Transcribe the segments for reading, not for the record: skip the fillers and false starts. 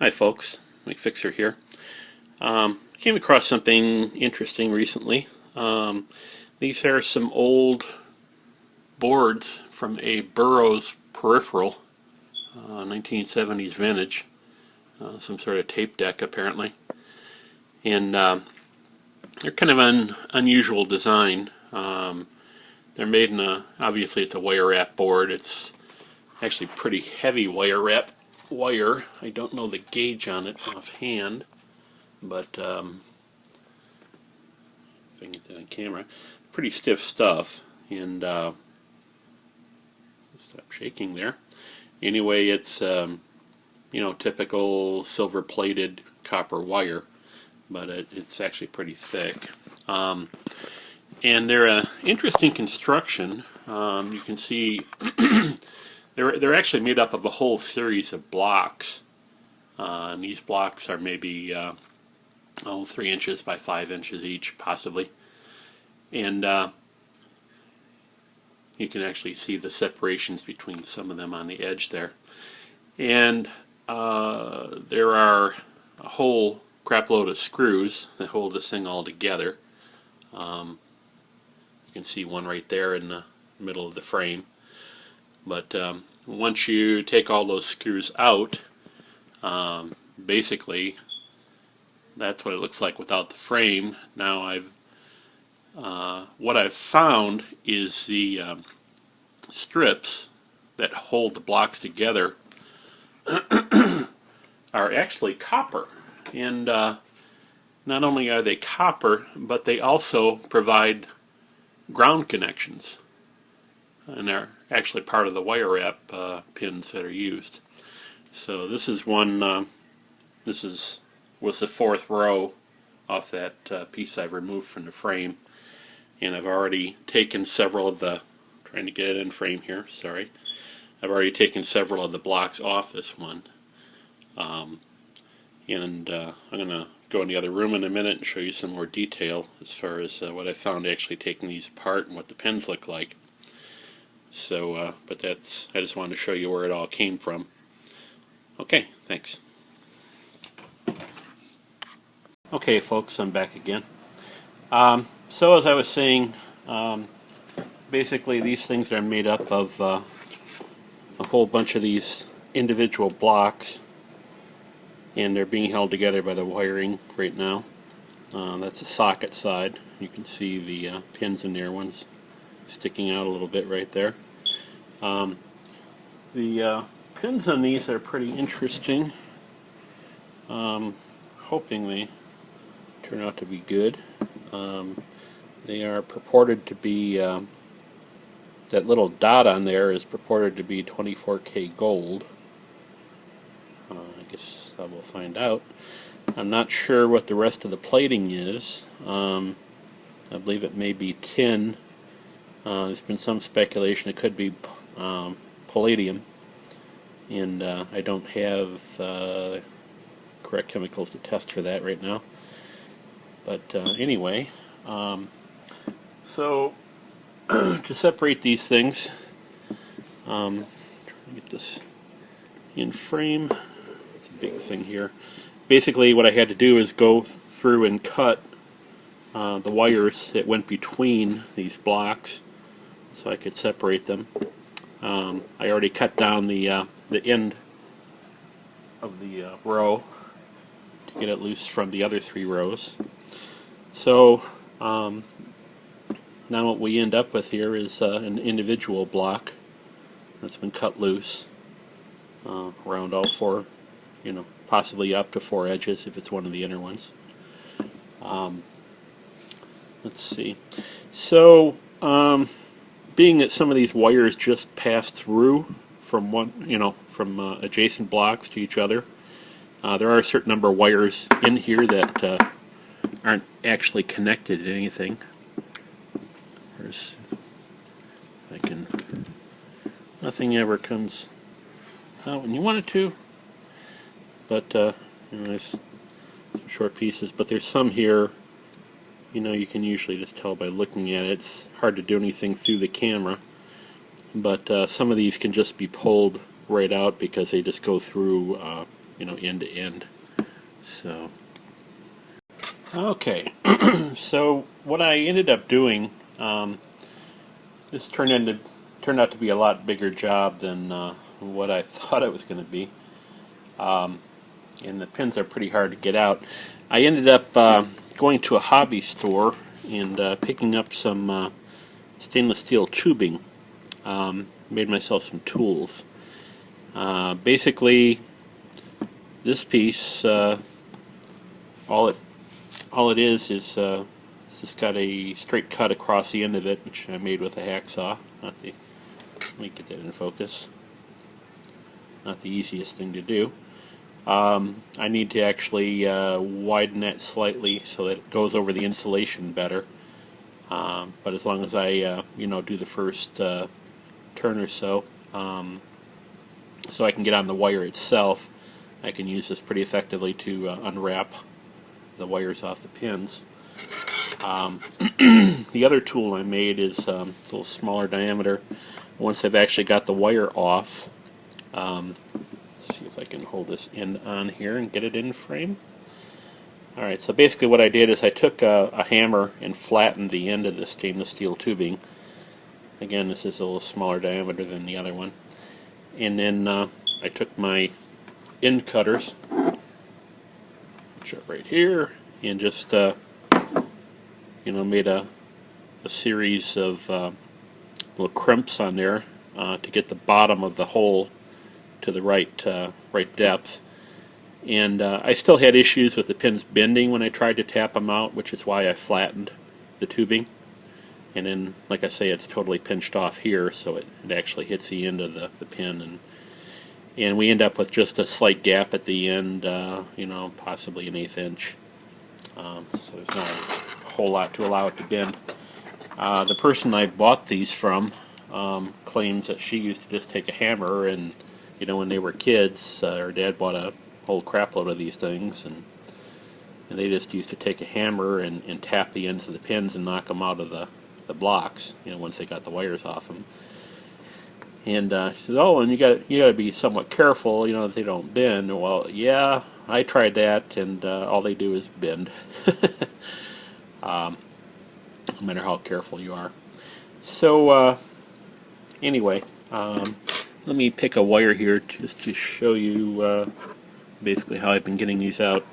Hi folks, Mike Fixer here. Came across something interesting recently. These are some old boards from a Burroughs peripheral, 1970s vintage, some sort of tape deck apparently. And they're kind of an unusual design. They're made in obviously it's a Wirewrap board. It's actually pretty heavy Wirewrap wire. I don't know the gauge on it offhand, but if I can get that on camera, pretty stiff stuff. And stop shaking there. Anyway, it's typical silver-plated copper wire, but it's actually pretty thick. And they're an interesting construction. You can see. They're actually made up of a whole series of blocks, and these blocks are maybe 3 inches by 5 inches each, possibly. And you can actually see the separations between some of them on the edge there. And there are a whole crapload of screws that hold this thing all together. You can see one right there in the middle of the frame. But once you take all those screws out, basically that's what it looks like without the frame. Now what I've found is the strips that hold the blocks together are actually copper. And not only are they copper, but they also provide ground connections, and they're actually part of the Wirewrap pins that are used. So this is one. Was the fourth row off that piece I've removed from the frame, and I've already taken several of the. Trying to get it in frame here. Sorry, I've already taken several of the blocks off this one, and I'm gonna go in the other room in a minute and show you some more detail as far as what I found actually taking these apart and what the pins look like. So, but I just wanted to show you where it all came from. Okay, thanks. Okay, folks, I'm back again. So as I was saying, basically these things are made up of a whole bunch of these individual blocks, and they're being held together by the wiring right now. That's the socket side. You can see the pins in there, ones sticking out a little bit right there. The pins on these are pretty interesting. Hoping they turn out to be good. They are purported to be, that little dot on there is purported to be 24K gold. I guess I will find out. I'm not sure what the rest of the plating is. I believe it may be tin. There's been some speculation it could be palladium, and I don't have correct chemicals to test for that right now. But anyway, so to separate these things, trying to get this in frame. It's a big thing here. Basically, what I had to do is go through and cut the wires that went between these blocks, so I could separate them. I already cut down the end of the row to get it loose from the other 3 rows. So now what we end up with here is an individual block that's been cut loose around all 4, possibly up to 4 edges if it's one of the inner ones. Let's see. So, being that some of these wires just pass through from adjacent blocks to each other, there are a certain number of wires in here that aren't actually connected to anything. There's, nothing ever comes out when you want it to, but there's some short pieces, but there's some here. You can usually just tell by looking at it. It's hard to do anything through the camera, but some of these can just be pulled right out because they just go through end to end. So, okay. So what I ended up doing, this turned out to be a lot bigger job than what I thought it was going to be. And the pins are pretty hard to get out. I ended up going to a hobby store and picking up some stainless steel tubing. Made myself some tools. Basically, this piece, all it is it's just got a straight cut across the end of it, which I made with a hacksaw. Let me get that in focus. Not the easiest thing to do. I need to actually widen that slightly so that it goes over the insulation better. But as long as I do the first turn or so, so I can get on the wire itself, I can use this pretty effectively to unwrap the wires off the pins. The other tool I made is a little smaller diameter. Once I've actually got the wire off, see if I can hold this end on here and get it in frame. Alright, so basically what I did is I took a hammer and flattened the end of the stainless steel tubing. Again, this is a little smaller diameter than the other one. And then I took my end cutters, which are right here, and just made a series of little crimps on there to get the bottom of the hole to the right depth. And I still had issues with the pins bending when I tried to tap them out, which is why I flattened the tubing. And then, like I say, it's totally pinched off here, so it actually hits the end of the pin, and we end up with just a slight gap at the end, possibly an 1/8 inch. So there's not a whole lot to allow it to bend. The person I bought these from claims that she used to just take a hammer, and when they were kids, her dad bought a whole crap load of these things, and they just used to take a hammer and tap the ends of the pins and knock them out of the blocks, once they got the wires off them. And she says, "Oh, and you got to be somewhat careful, that they don't bend." Well, yeah, I tried that, and all they do is bend, no matter how careful you are. So anyway, let me pick a wire here just to show you basically how I've been getting these out.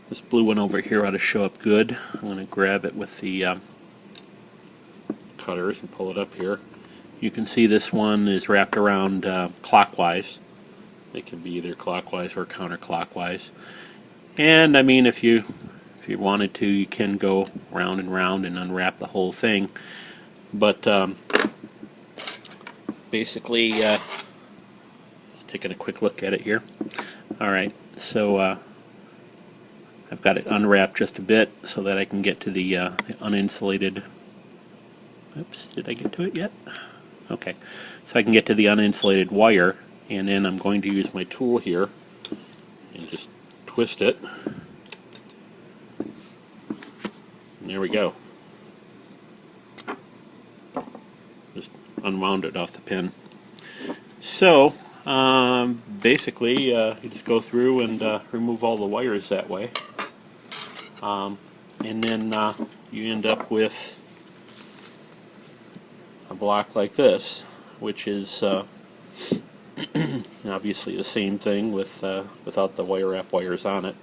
This blue one over here ought to show up good. I'm going to grab it with the cutters and pull it up here. You can see this one is wrapped around clockwise. It can be either clockwise or counterclockwise. And I mean, if you wanted to, you can go round and round and unwrap the whole thing. But basically, just taking a quick look at it here. Alright, so I've got it unwrapped just a bit so that I can get to the uninsulated. Oops, did I get to it yet? Okay, so I can get to the uninsulated wire, and then I'm going to use my tool here and just twist it. And there we go. Just unwound it off the pin. So basically, you just go through and remove all the wires that way, and then you end up with a block like this, which is obviously the same thing without the Wirewrap wires on it.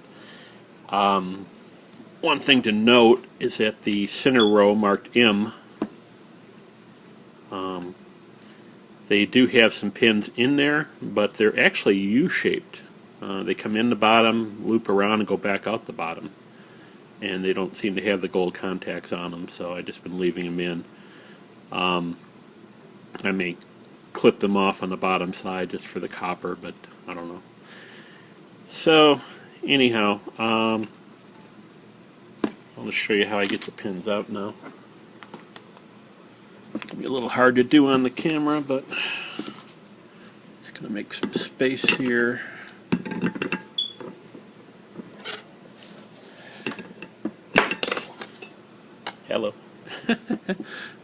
One thing to note is that the center row marked M, they do have some pins in there, but they're actually U-shaped. They come in the bottom, loop around, and go back out the bottom. And they don't seem to have the gold contacts on them, so I've just been leaving them in. I may clip them off on the bottom side just for the copper, but I don't know. So, anyhow, I'll just show you how I get the pins out now. It's going to be a little hard to do on the camera, but just going to make some space here. Hello.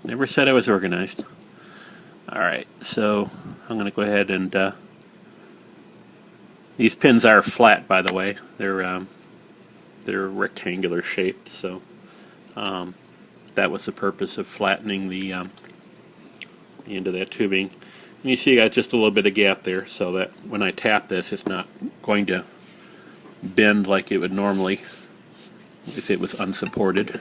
Never said I was organized. Alright, so I'm going to go ahead and These pins are flat, by the way. They're rectangular shaped, so that was the purpose of flattening the end of that tubing. And you see I got just a little bit of gap there, so that when I tap this, it's not going to bend like it would normally if it was unsupported.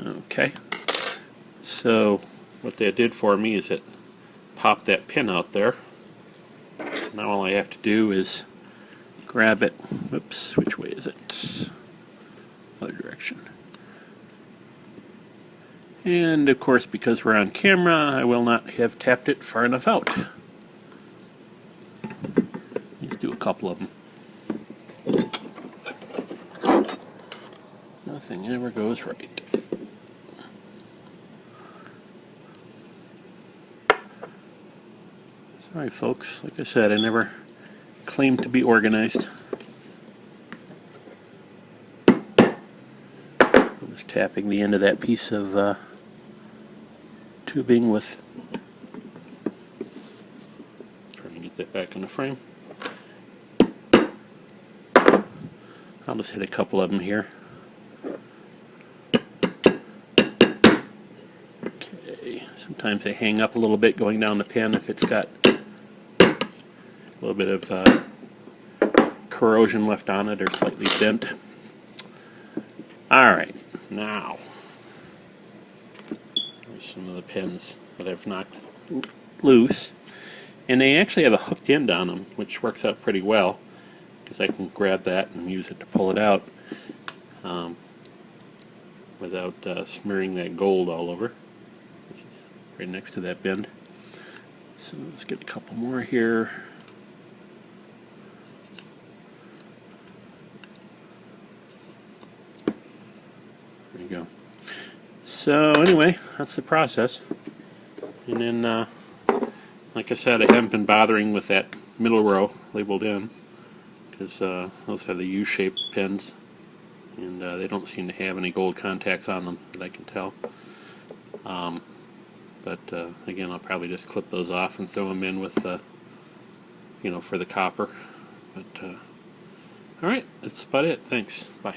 Okay, so what that did for me is it popped that pin out there. Now all I have to do is grab it. Whoops, which way is it? Other direction. And of course, because we're on camera, I will not have tapped it far enough out. Let's do a couple of them. Nothing ever goes right. Sorry folks, like I said, I never claimed to be organized. I'm just tapping the end of that piece of tubing with, trying to get that back in the frame. I'll just hit a couple of them here. Okay, sometimes they hang up a little bit going down the pin if it's got a little bit of corrosion left on it or slightly bent. Alright, now here's some of the pins that I've knocked loose, and they actually have a hooked end on them, which works out pretty well because I can grab that and use it to pull it out without smearing that gold all over, which is right next to that bend. So let's get a couple more here. There you go. So anyway, that's the process. And then, like I said, I haven't been bothering with that middle row labeled in because those are the U-shaped pins, and they don't seem to have any gold contacts on them that I can tell. But again, I'll probably just clip those off and throw them in with, for the copper. But all right, that's about it. Thanks. Bye.